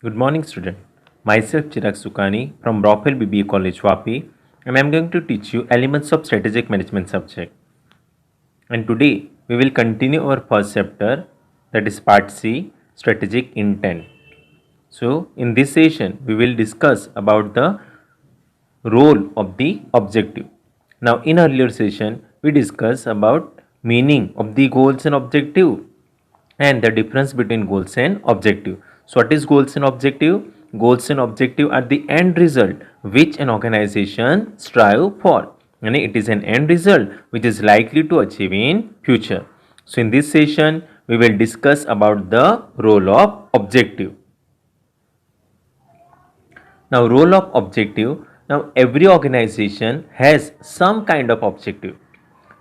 Good morning, student. Myself Chirag Sukani from Brockville BBA College, Vapi, and I am going to teach you elements of strategic management subject. And today we will continue our first chapter, that is part C, strategic intent. So in this session we will discuss about the role of the objective. Now in earlier session we discussed about meaning of the goals and objective and the difference between goals and objective. So what is goals and objective? Goals and objective are the end result which an organization strive for, and it is an end result which is likely to achieve in future. So in this session we will discuss about the role of objective. Now role of objective. Now every organization has some kind of objective.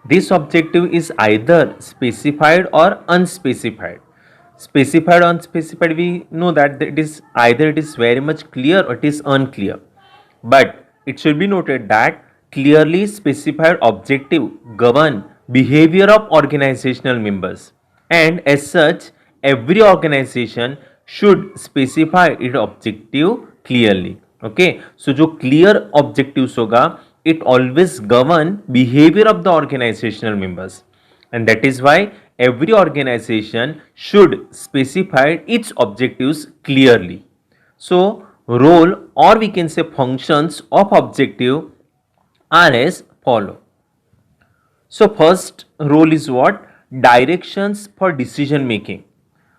This objective is either specified or unspecified. Specified or unspecified, we know that it is either it is very much clear or it is unclear. But it should be noted that clearly specified objective govern behavior of organizational members, and as such every organization should specify its objective clearly. Okay, so जो clear objectives होगा it always govern behavior of the organizational members, and that is why every organization should specify its objectives clearly. So role, or we can say functions of objective are as follow. So first role is what? Directions for decision making.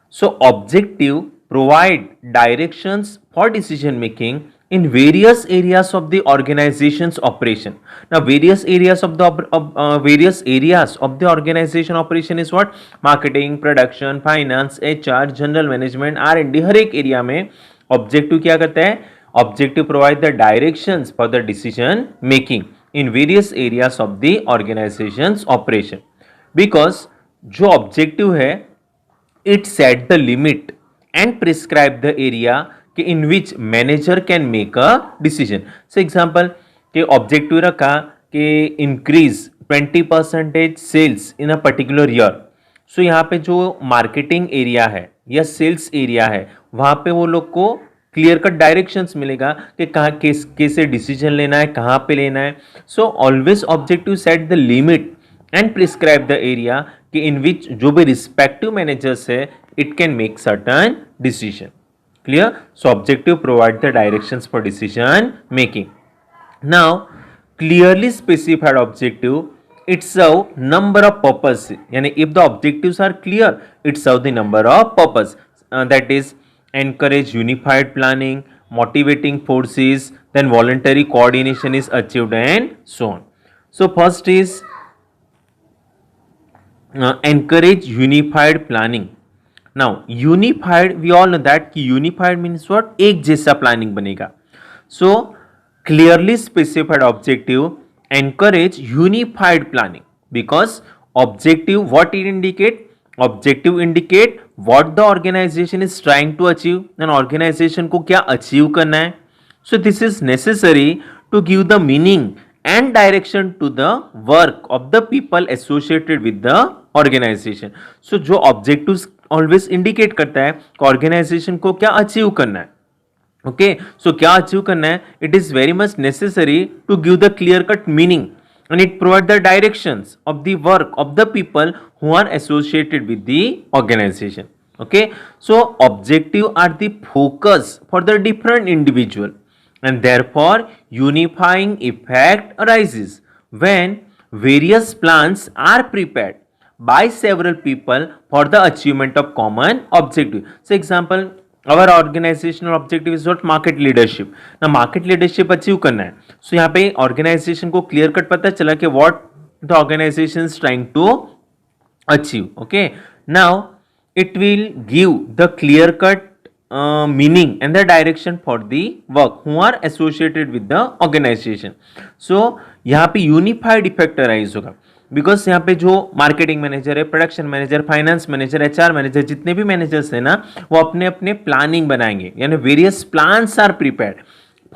So objective provide directions for decision making in various areas of the organization's operation. Now various areas of the organization operation is what? Marketing, production, finance, HR, general management, R&D. हर एक area में objective क्या करता है? Objective provide the directions for the decision making in various areas of the organization's operation, because जो objective है it set the limit and prescribe the area in which manager can make a decision. So example के objective रखा कि increase 20% sales in a particular year. So यहाँ पे जो marketing area है या sales area है वहाँ पे वो लोग को क्लियर कट डायरेक्शंस मिलेगा कि कहाँ कैसे डिसीजन लेना है, कहाँ पे लेना है. So always objective set the limit and prescribe the area कि इन विच जो भी रिस्पेक्टिव मैनेजर्स है it can make certain decision. Clear? So objective provide the directions for decision making. Now clearly specified objective it serve number of purpose, यानी if the objectives are clear it serve the number of purpose, that is encourage unified planning, motivating forces, then voluntary coordination is achieved and so on. So first is encourage unified planning. Now unified, we all know that unified means what? एक जैसा planning बनेगा. So clearly specified objective encourage unified planning, because objective what it indicate? Objective indicate what the organization is trying to achieve, and organization को क्या achieve करना है. So this is necessary to give the meaning and direction to the work of the people associated with the organization. So जो objectives always indicate करता है कि organization को क्या achieve करना है. Okay, so क्या अचीव करना है? It is very much necessary to give the clear cut meaning, and it provide the directions of the work of the people who are associated with the organization. Okay, so objective are the focus for the different individual, and therefore unifying effect arises when various plans are prepared by several people for the achievement of common objective. So example, our organizational objective is what? Market leadership. Now market leadership achieve करना है. So यहाँ पे organization को clear cut पता चला कि what the organization is trying to achieve. Okay. Now it will give the clear cut meaning and the direction for the work who are associated with the organization. So यहाँ पे unified effect arise होगा, because यहाँ पे जो marketing manager है, production manager, finance manager, HR manager, जितने भी managers हैं ना वो अपने अपने प्लानिंग बनाएंगे, यानी various plans are prepared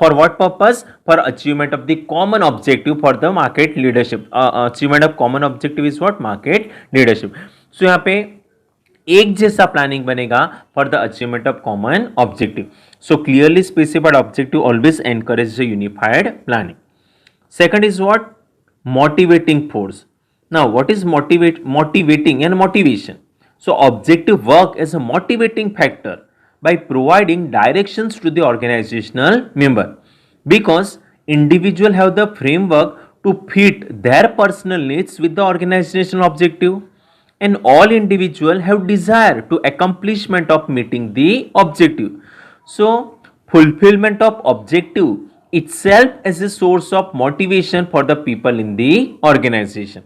for what purpose? For achievement of the common objective for the market leadership. Achievement of common objective is what? Market leadership. So यहाँ पे एक जैसा प्लानिंग बनेगा for the achievement of common objective. So clearly specified objective always encourage the unified planning. Second is what? Motivating force. Now, what is motivating and motivation? So, objective work as a motivating factor by providing directions to the organizational member, because individual have the framework to fit their personal needs with the organizational objective, and all individual have desire to accomplishment of meeting the objective. So, fulfillment of objective itself as a source of motivation for the people in the organization.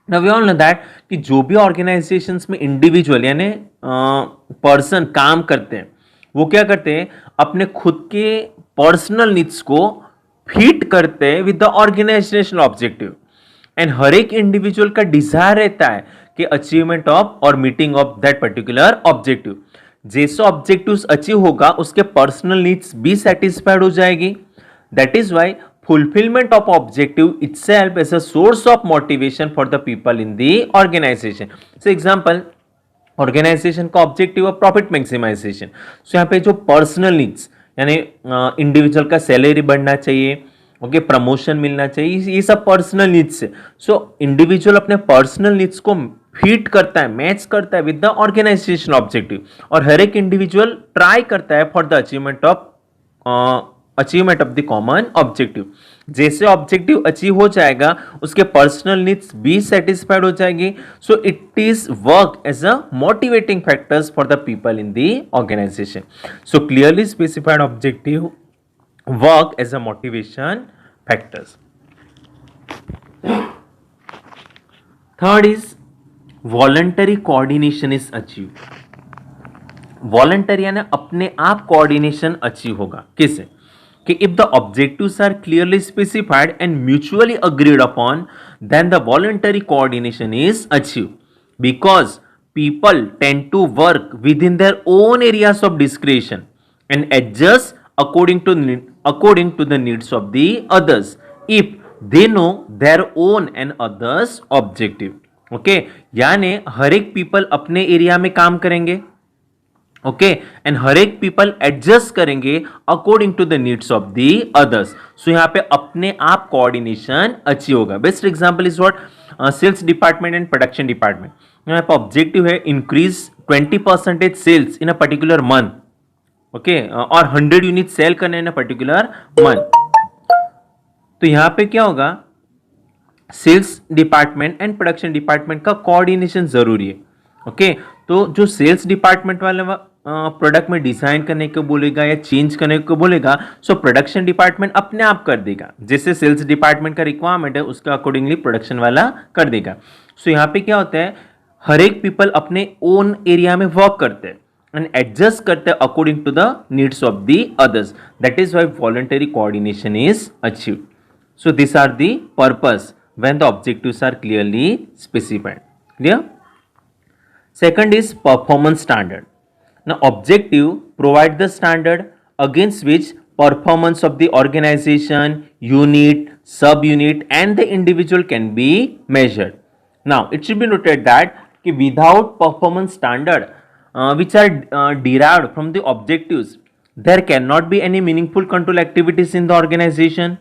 Now we all know that कि जो भी organizations में individual यानी person काम करते हैं, वो क्या करते हैं, अपने खुद के पर्सनल नीड्स को फिट करते हैं with the organizational objective. And हर एक इंडिविजुअल का डिजायर रहता है कि अचीवमेंट ऑफ और meeting of that particular objective. जैसे ऑब्जेक्टिव्स अचीव होगा उसके पर्सनल नीड्स भी सेटिस्फाइड हो जाएगी. That is why fulfillment of objective itself is a source of motivation for the people in the organization. So example, organization का objective of profit maximization. So यहाँ पे जो personal needs यानी individual का salary बढ़ना चाहिए, ओके, प्रमोशन मिलना चाहिए, ये सब पर्सनल नीड्स है. सो इंडिविजुअल अपने पर्सनल नीड्स को फिट करता है, मैच करता है विद द ऑर्गेनाइजेशन ऑब्जेक्टिव, और हर एक इंडिविजुअल ट्राई करता है for the achievement of the common objective. जैसे ऑब्जेक्टिव अचीव हो जाएगा उसके पर्सनल नीड्स भी सेटिस्फाइड हो जाएगी. So it is work as a motivating factors for the people in the organisation. So clearly specified objective work as a motivation factors. Third is voluntary coordination is achieved. Voluntary यानी अपने आप coordination achieve होगा. किसे? कि if the objectives are clearly specified and mutually agreed upon, then the voluntary coordination is achieved, because people tend to work within their own areas of discretion and adjust according to the needs of the others if they know their own and others objective. Okay, यानी हर एक people अपने area में काम करेंगे, okay, and हर एक people adjust करेंगे according to the needs of the others. So यहाँ पे अपने आप कोऑर्डिनेशन अच्छी होगा. Best example is what? Sales department and production department. यहाँ पे ऑब्जेक्टिव है increase 20% sales in a particular month, okay, और 100 यूनिट सेल करने इन पर्टिकुलर मंथ. तो यहां पे क्या होगा? Sales department and production department का कोऑर्डिनेशन जरूरी है. ओके, तो जो सेल्स डिपार्टमेंट वाला प्रोडक्ट में डिजाइन करने को बोलेगा या चेंज करने को बोलेगा, सो प्रोडक्शन डिपार्टमेंट अपने आप कर देगा. जैसे सेल्स डिपार्टमेंट का रिक्वायरमेंट है उसका अकॉर्डिंगली प्रोडक्शन वाला कर देगा. सो यहाँ पे क्या होता है? हर एक पीपल अपने ओन एरिया में वर्क करते हैं and adjust करते हैं according to the needs of the others. That is why voluntary coordination is achieved. So these are the purpose when the objectives are clearly specified. Clear? Second is performance standard. Now objective provide the standard against which performance of the organization, unit, subunit and the individual can be measured. Now it should be noted that without performance standard which are derived from the objectives, there cannot be any meaningful control activities in the organization.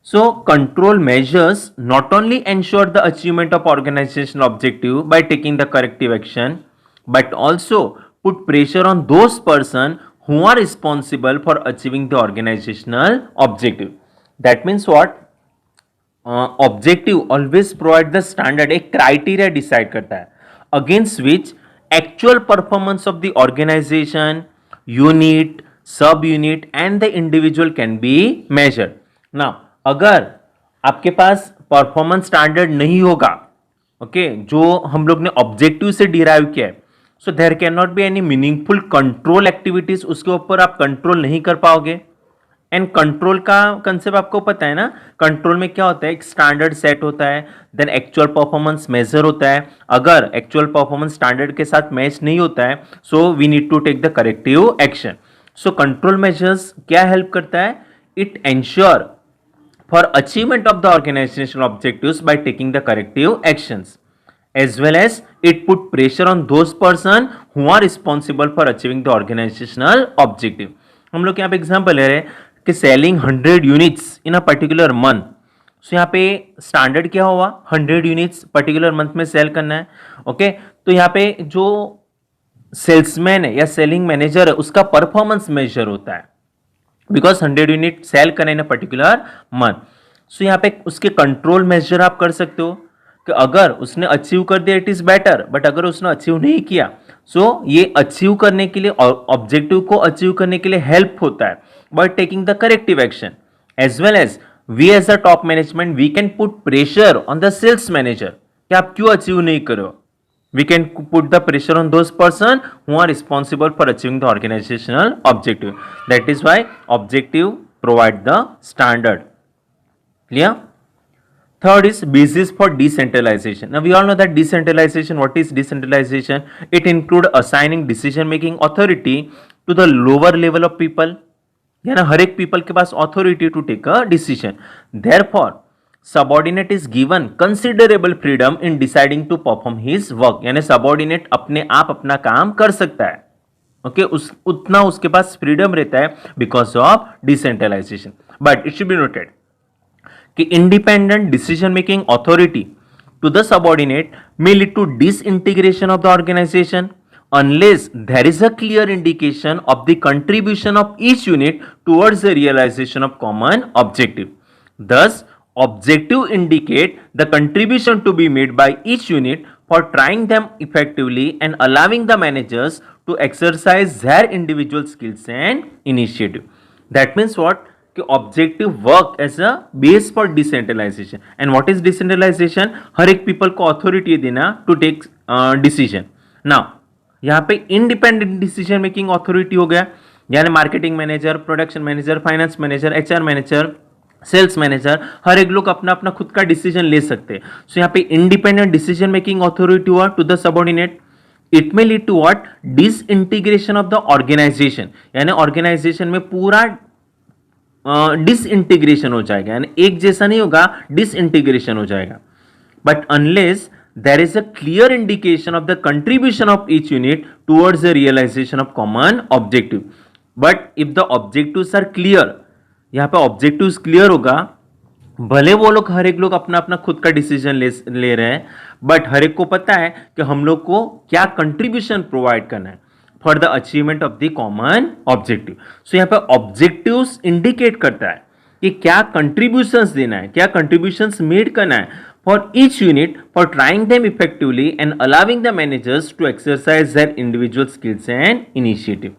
So control measures not only ensure the achievement of organizational objective by taking the corrective action, but also put pressure on those person who are responsible for achieving the organizational objective. That means what? Objective always provide the standard, एक criteria decide करता है against which actual performance of the organization, unit, subunit and the individual can be measured. Now अगर आपके पास performance standard नहीं होगा, okay, जो हम लोग ने ऑब्जेक्टिव से डिराइव किया है, so there can not be any meaningful control activities. उसके ऊपर आप कंट्रोल नहीं कर पाओगे. एंड कंट्रोल का कंसेप्ट आपको पता है ना? कंट्रोल में क्या होता है? एक स्टैंडर्ड सेट होता है, देन एक्चुअल परफॉर्मेंस मेजर होता है. अगर एक्चुअल परफॉर्मेंस स्टैंडर्ड के साथ मैच नहीं होता है, so we need to take the corrective action. So control measures क्या हेल्प करता है? It ensure for achievement of the organisational objectives by taking the corrective actions. as well as it put pressure on those person who are responsible for achieving the organizational objective. हम लोग यहाँ पे example ले रहे हैं कि selling 100 units in a particular month. So यहाँ पे स्टैंडर्ड क्या हुआ, 100 यूनिट्स पर्टिकुलर मंथ में सेल करना है. ओके, तो यहाँ पे जो सेल्समैन है या सेलिंग मैनेजर है उसका परफॉर्मेंस मेजर होता है, बिकॉज 100 यूनिट सेल करना इन अ पर्टिकुलर मंथ. सो यहाँ पे उसके कंट्रोल मेजर आप कर सकते हो कि अगर उसने अचीव कर दिया इट इज बेटर, बट अगर उसने अचीव नहीं किया सो ये अचीव करने के लिए और ऑब्जेक्टिव को अचीव करने के लिए हेल्प होता है by taking the corrective action. As well as we as a top management we can put pressure on the sales manager कि आप क्यों अचीव नहीं करो. We can put the pressure on those person who are responsible for achieving the organizational objective. That is why objective provide the standard. Clear? Third is basis for decentralization. Now we all know that decentralization, what is decentralization? It include assigning decision making authority to the lower level of people. यानी हर एक people के पास authority to take a decision. Therefore subordinate is given considerable freedom in deciding to perform his work. यानी subordinate अपने आप अपना काम कर सकता है. ओके, उतना उसके पास फ्रीडम रहता है because of decentralization. But it should be noted कि independent decision making authority to the subordinate may lead to disintegration of the organization unless there is a clear indication of the contribution of each unit towards the realization of common objective. Thus, objective indicate the contribution to be made by each unit for trying them effectively and allowing the managers to exercise their individual skills and initiative. That means what? Objective work as a base for decentralization. And what is decentralization? हर एक people को authority देना to take decision. Now यहाँ पे independent decision making authority हो गया, यानी marketing manager, production manager, finance manager, HR manager, sales manager, हर एक लोग अपना अपना खुद का डिसीजन ले सकते हैं. सो यहाँ पे इंडिपेंडेंट डिसीजन मेकिंग अथॉरिटी हुआ to the subordinate. It may lead to what? Disintegration of the organisation. यानी ऑर्गेनाइजेशन में पूरा डिसइंटीग्रेशन हो जाएगा, यानी एक जैसा नहीं होगा, डिसइंटीग्रेशन हो जाएगा. But unless there is a clear indication of the contribution of each unit towards the realization of common objective. But if the objectives are clear, यहाँ पे objectives clear होगा, भले वो लोग हर एक लोग अपना अपना खुद का डिसीजन ले रहे हैं, बट हर एक को पता है कि हम लोग को क्या कंट्रीब्यूशन प्रोवाइड करना है for the achievement of the common objective. So यहाँ पे ऑब्जेक्टिव्स इंडिकेट करता है कि क्या कंट्रीब्यूशंस देना है, क्या कंट्रीब्यूशंस मेड करना है for each unit for trying them effectively and allowing the managers to exercise their individual skills and initiative.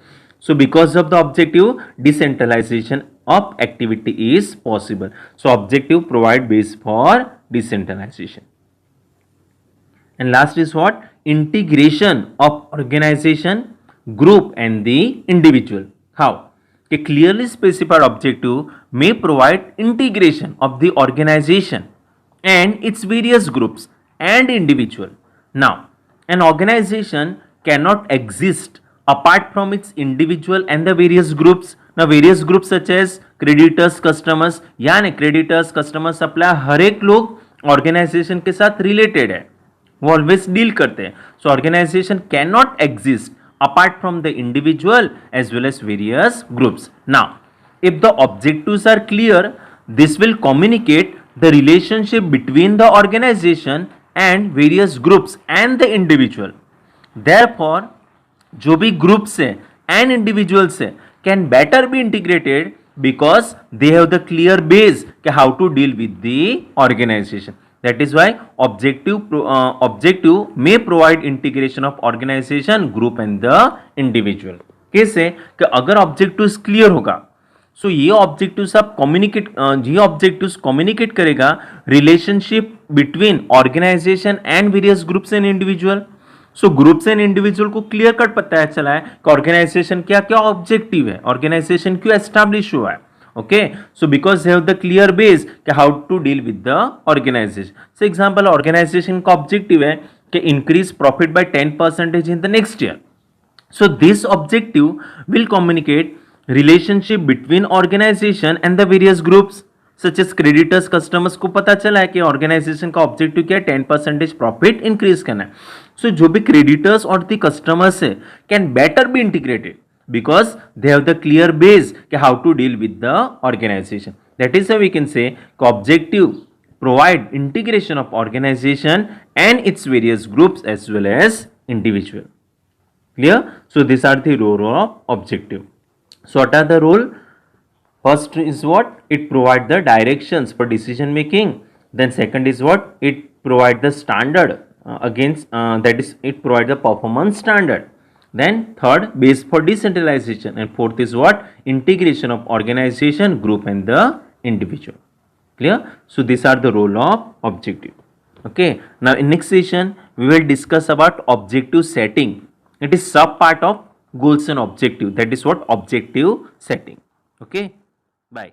So because of the objective, decentralization of activity is possible. So objective provide base for decentralization. And last is what? Integration of organization, group and the individual. How? A clearly specified objective may provide integration of the organization and its various groups and individual. Now, an organization cannot exist apart from its individual and the various groups. Now, various groups such as creditors, customers, यानी creditors, customers, supplier, हर एक लोग organization के साथ related है, वो always deal करते हैं. So, organization cannot exist apart from the individual as well as various groups. Now, if the objectives are clear, this will communicate the relationship between the organization and various groups and the individual. Therefore, जो भी groups है and individuals है can better be integrated because they have the clear base कि how to deal with the organization. That is why objective may provide integration of organization, group and the individual. कैसे? कि अगर objectives clear होगा सो ये objectives आप communicate करेगा relationship between organisation and various groups and individual. So groups and individual को clear cut पता है चला है कि ऑर्गेनाइजेशन क्या क्या ऑब्जेक्टिव है, ऑर्गेनाइजेशन क्यों एस्टैब्लिश हुआ है. Okay, so because they have the clear base कि how to deal with the organisation. So example, organization का ऑब्जेक्टिव है कि increase profit by 10% in the next year. So this objective will communicate relationship between organization and the various groups. Such as creditors, customers को पता चला है कि organisation का objective क्या है, 10% प्रॉफिट इंक्रीज करना है. सो जो भी क्रेडिटर्स और द कस्टमर्स है can better be integrated because they have the clear base how to deal with the organization. That is how we can say objective provide integration of organization and its various groups as well as individual. Clear? So these are the role of objective. So what are the role? First is what? It provide the directions for decision making. Then second is what? It provide the standard against that is it provide the performance standard. Then third, base for decentralization, and fourth is what? Integration of organization, group and the individual. Clear? So these are the role of objective. Okay. Now in next session we will discuss about objective setting. It is sub part of goals and objective. That is what? Objective setting. Okay. Bye.